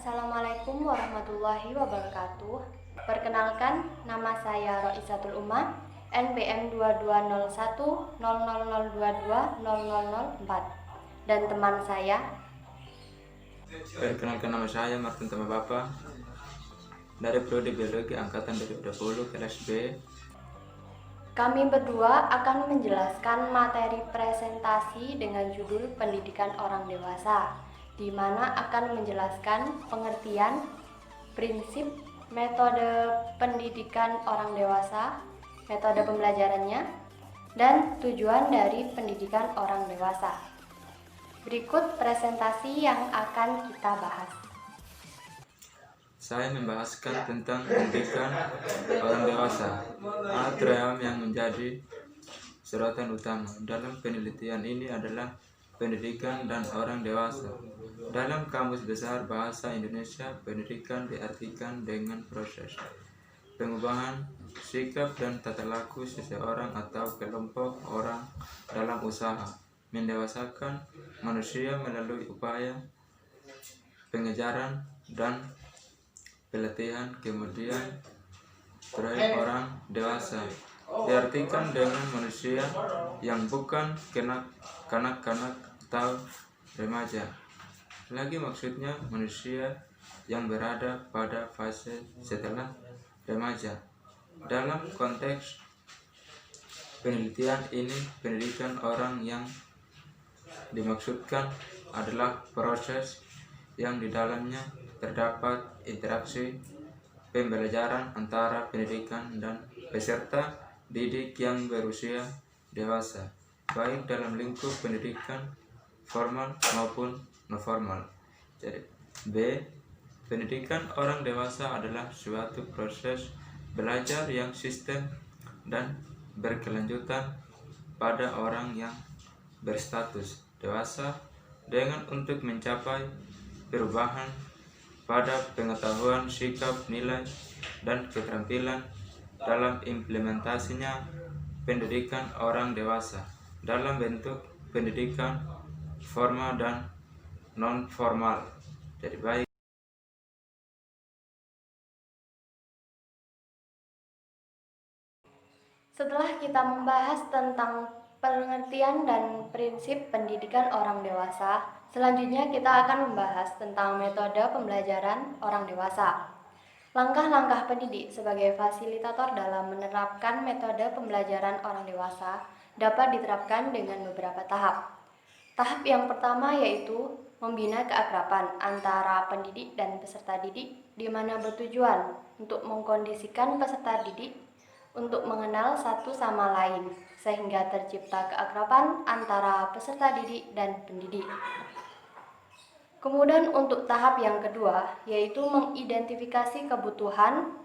Assalamualaikum warahmatullahi wabarakatuh. Perkenalkan, nama saya Roisatul Umma, NPM 220100022004, dan teman saya. Perkenalkan, nama saya Martin Tama Bapa dari Prodi Biologi Angkatan 2020 kelas B. Kami berdua akan menjelaskan materi presentasi dengan judul Pendidikan Orang Dewasa, di mana akan menjelaskan pengertian, prinsip, metode pendidikan orang dewasa, metode pembelajarannya, dan tujuan dari pendidikan orang dewasa. Berikut presentasi yang akan kita bahas. Saya membahaskan tentang pendidikan orang dewasa, atrium yang menjadi sorotan utama dalam penelitian ini adalah pendidikan dan orang dewasa. Dalam Kamus Besar Bahasa Indonesia, pendidikan diartikan dengan proses pengubahan sikap dan tata laku seseorang atau kelompok orang dalam usaha mendewasakan manusia melalui upaya pengejaran dan pelatihan. Kemudian proyek orang dewasa diartikan dengan manusia yang bukan kanak-kanak atau remaja lagi, maksudnya manusia yang berada pada fase setelah remaja. Dalam konteks penelitian ini, pendidikan orang yang dimaksudkan adalah proses yang di dalamnya terdapat interaksi pembelajaran antara pendidikan dan peserta didik yang berusia dewasa, baik dalam lingkup pendidikan formal maupun non formal. Jadi, B. Pendidikan orang dewasa adalah suatu proses belajar yang sistem dan berkelanjutan pada orang yang berstatus dewasa dengan untuk mencapai perubahan pada pengetahuan, sikap, nilai, dan keterampilan dalam implementasinya pendidikan orang dewasa dalam bentuk pendidikan formal dan non-formal. Jadi baik. Setelah kita membahas tentang pengertian dan prinsip pendidikan orang dewasa, selanjutnya kita akan membahas tentang metode pembelajaran orang dewasa. Langkah-langkah pendidik sebagai fasilitator dalam menerapkan metode pembelajaran orang dewasa dapat diterapkan dengan beberapa tahap. Tahap yang pertama yaitu membina keakraban antara pendidik dan peserta didik, di mana bertujuan untuk mengkondisikan peserta didik untuk mengenal satu sama lain, sehingga tercipta keakraban antara peserta didik dan pendidik. Kemudian untuk tahap yang kedua, yaitu mengidentifikasi kebutuhan,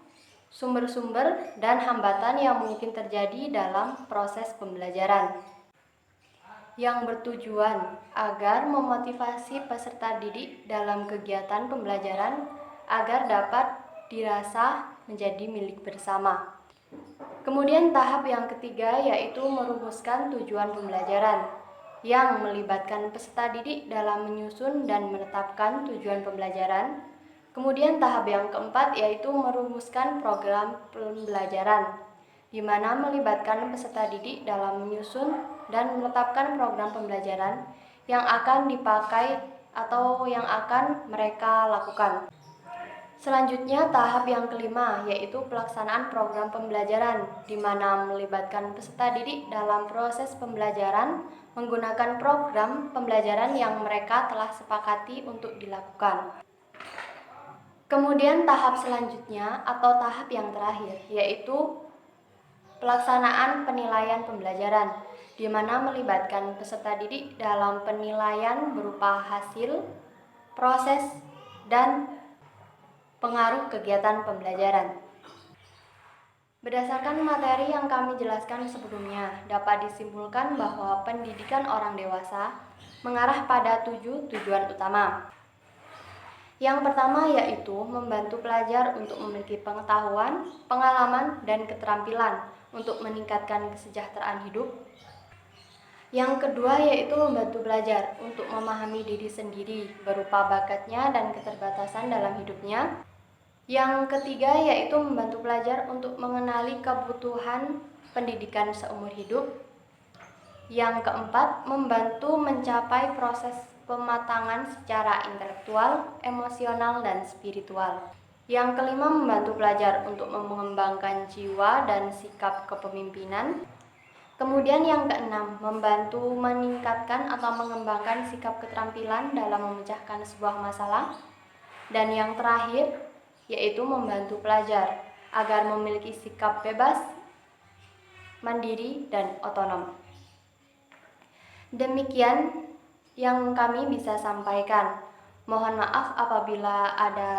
sumber-sumber, dan hambatan yang mungkin terjadi dalam proses pembelajaran, yang bertujuan agar memotivasi peserta didik dalam kegiatan pembelajaran agar dapat dirasa menjadi milik bersama. Kemudian tahap yang ketiga yaitu merumuskan tujuan pembelajaran yang melibatkan peserta didik dalam menyusun dan menetapkan tujuan pembelajaran. Kemudian tahap yang keempat yaitu merumuskan program pembelajaran, di mana melibatkan peserta didik dalam menyusun dan menetapkan program pembelajaran yang akan dipakai atau yang akan mereka lakukan. Selanjutnya tahap yang kelima yaitu pelaksanaan program pembelajaran, di mana melibatkan peserta didik dalam proses pembelajaran menggunakan program pembelajaran yang mereka telah sepakati untuk dilakukan. Kemudian tahap selanjutnya atau tahap yang terakhir yaitu pelaksanaan penilaian pembelajaran, di mana melibatkan peserta didik dalam penilaian berupa hasil, proses, dan pengaruh kegiatan pembelajaran. Berdasarkan materi yang kami jelaskan sebelumnya, dapat disimpulkan bahwa pendidikan orang dewasa mengarah pada 7 tujuan utama. Yang pertama yaitu membantu pelajar untuk memiliki pengetahuan, pengalaman, dan keterampilan untuk meningkatkan kesejahteraan hidup. Yang kedua yaitu membantu belajar untuk memahami diri sendiri berupa bakatnya dan keterbatasan dalam hidupnya. Yang ketiga yaitu membantu pelajar untuk mengenali kebutuhan pendidikan seumur hidup. Yang keempat, membantu mencapai proses pematangan secara intelektual, emosional, dan spiritual. Yang kelima, membantu pelajar untuk mengembangkan jiwa dan sikap kepemimpinan. Kemudian yang keenam, membantu meningkatkan atau mengembangkan sikap keterampilan dalam memecahkan sebuah masalah. Dan yang terakhir, yaitu membantu pelajar agar memiliki sikap bebas, mandiri, dan otonom. Demikian yang kami bisa sampaikan. Mohon maaf apabila ada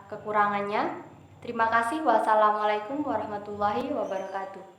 kekurangannya. Terima kasih. Wassalamualaikum warahmatullahi wabarakatuh.